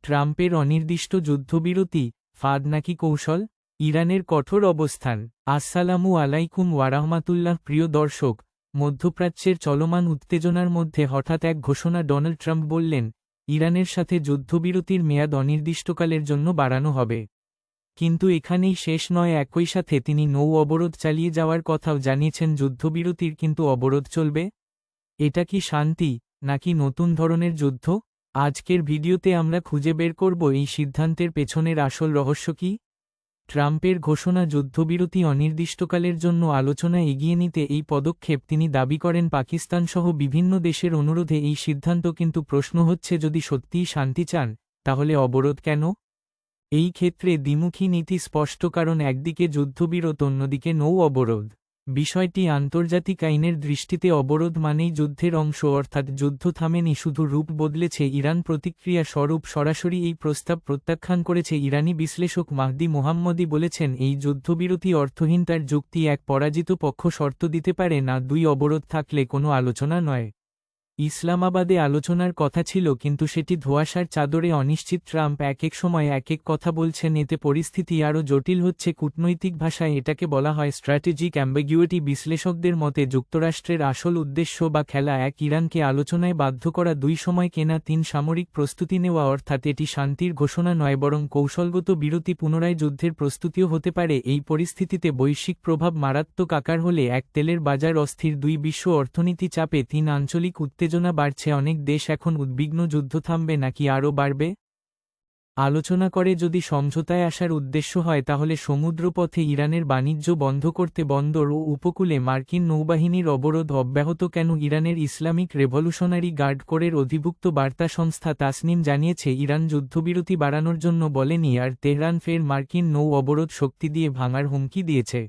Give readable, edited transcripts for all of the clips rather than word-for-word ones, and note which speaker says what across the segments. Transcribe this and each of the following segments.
Speaker 1: ট্রাম্পের অনির্দিষ্ট যুদ্ধবিরতি ফাঁদ নাকি কৌশল? ইরানের কঠোর অবস্থান। আসসালামু আলাইকুম ওয়ারাহমাতুল্লাহ। প্রিয় দর্শক, মধ্যপ্রাচ্যের চলমান উত্তেজনার মধ্যে হঠাৎ এক ঘোষণা। ডোনাল্ড ট্রাম্প বললেন, ইরানের সাথে যুদ্ধবিরতির মেয়াদ অনির্দিষ্টকালের জন্য বাড়ানো হবে। কিন্তু এখানেই শেষ নয়, একই সাথে তিনি নৌ অবরোধ চালিয়ে যাওয়ার কথাও জানিয়েছেন। যুদ্ধবিরতির কিন্তু অবরোধ চলবে? এটা কি শান্তি, নাকি নতুন ধরনের যুদ্ধ? আজকের ভিডিওতে আমরা খুঁজে বের করব এই সিদ্ধান্তের পেছনের আসল রহস্য কী। ট্রাম্পের ঘোষণা যুদ্ধবিরতি অনির্দিষ্টকালের জন্য আলোচনা এগিয়ে নিতে এই পদক্ষেপ তিনি দাবি করেন পাকিস্তানসহ বিভিন্ন দেশের অনুরোধে এই সিদ্ধান্ত। কিন্তু প্রশ্ন হচ্ছে, যদি সত্যিই শান্তি চান, তাহলে অবরোধ কেন? এই ক্ষেত্রে দ্বিমুখী নীতি স্পষ্ট, কারণ একদিকে যুদ্ধবিরত, অন্যদিকে নৌ অবরোধ। বিষয়টি আন্তর্জাতিক আইনের দৃষ্টিতে অবরোধ মানেই যুদ্ধের অংশ, অর্থাৎ যুদ্ধ থামেনি, শুধু রূপ বদলেছে। ইরান প্রতিক্রিয়া স্বরূপ সরাসরি এই প্রস্তাব প্রত্যাখ্যান করেছে। ইরানি বিশ্লেষক মাহদি মোহাম্মদি বলেছেন, এই যুদ্ধবিরতি অর্থহীন। তার যুক্তি, এক পরাজিত পক্ষ শর্ত দিতে পারে না, দুই অবরোধ থাকলে কোনো আলোচনা নয়। ইসলামাবাদে আলোচনার কথা ছিল, কিন্তু সেটি ধোঁয়াশার চাদরে অনিশ্চিত। ট্রাম্প এক সময় এক কথা বলছেন, এতে পরিস্থিতি আরও জটিল হচ্ছে। কূটনৈতিক ভাষায় এটাকে বলা হয় স্ট্র্যাটেজিক অ্যাম্বিগুইটি। বিশ্লেষকদের মতে যুক্তরাষ্ট্রের আসল উদ্দেশ্য বা খেলা এক, ইরানকে আলোচনায় বাধ্য করা, দুই, সময় কেনা, তিন, সামরিক প্রস্তুতি নেওয়া। অর্থাৎ এটি শান্তির ঘোষণা নয়, বরং কৌশলগত বিরতি, পুনরায় যুদ্ধের প্রস্তুতিও হতে পারে। এই পরিস্থিতিতে বৈশ্বিক প্রভাব মারাত্মক আকার হলে, এক, তেলের বাজার অস্থির, দুই, বিশ্ব অর্থনীতি চাপে, তিন, আঞ্চলিক উত্তেজনা বাড়ছে। অনেক দেশ এখন উদ্বিগ্ন, যুদ্ধ থামবে নাকি আরও বাড়বে। আলোচনা করে যদি সমঝোতায় আসার উদ্দেশ্য হয়, তাহলে সমুদ্রপথে ইরানের বাণিজ্য বন্ধ করতে, বন্দর ও উপকূলে মার্কিন নৌবাহিনীর অবরোধ অব্যাহত কেন? ইরানের ইসলামিক রেভলিউশনারি গার্ড কোরের অধিভুক্ত বার্তা সংস্থা তাসনিম জানিয়েছে, ইরান যুদ্ধবিরতি বাড়ানোর জন্য বলেনি, আর তেহরান ফের মার্কিন নৌ অবরোধ শক্তি দিয়ে ভাঙার হুমকি দিয়েছে।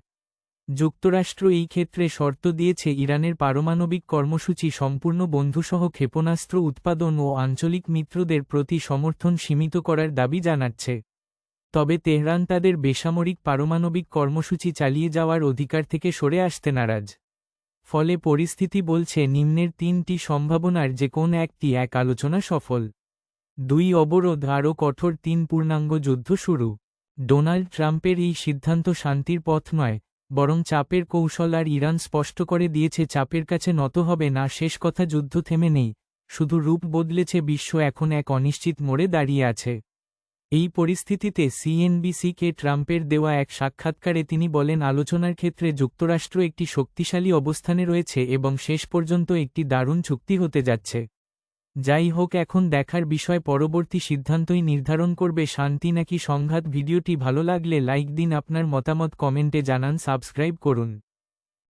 Speaker 1: যুক্তরাষ্ট্র এই ক্ষেত্রে শর্ত দিয়েছে, ইরানের পারমাণবিক কর্মসূচি সম্পূর্ণ বন্ধসহ ক্ষেপণাস্ত্র উৎপাদন ও আঞ্চলিক মিত্রদের প্রতি সমর্থন সীমিত করার দাবি জানাচ্ছে। তবে তেহরান তাদের বেসামরিক পারমাণবিক কর্মসূচি চালিয়ে যাওয়ার অধিকার থেকে সরে আসতে নারাজ। ফলে পরিস্থিতি বলছে, নিম্নের তিনটি সম্ভাবনার যে কোন একটি, এক, আলোচনা সফল, দুই, অবরোধ, আরও কঠোর, তিন, পূর্ণাঙ্গ যুদ্ধ শুরু। ডোনাল্ড ট্রাম্পের এই সিদ্ধান্ত শান্তির পথ নয়, বরং চাপের কৌশল। আর ইরান স্পষ্ট করে দিয়েছে, চাপের কাছে নত হবে না। শেষ কথা, যুদ্ধ থেমে নেই, শুধু রূপ বদলেছে। বিশ্ব এখন এক অনিশ্চিত মোড়ে দাঁড়িয়ে আছে। এই পরিস্থিতিতে সিএনবিসিকে ট্রাম্পের দেওয়া এক সাক্ষাৎকারে তিনি বলেন, আলোচনার ক্ষেত্রে যুক্তরাষ্ট্র একটি শক্তিশালী অবস্থানে রয়েছে এবং শেষ পর্যন্ত একটি দারুণ চুক্তি হতে যাচ্ছে। যাই হোক, এখন দেখার বিষয়, পরবর্তী সিদ্ধান্তই নির্ধারণ করবে শান্তি নাকি সংঘাত। ভিডিওটি ভালো লাগলে লাইক দিন, আপনার মতামত কমেন্টে জানান, সাবস্ক্রাইব করুন।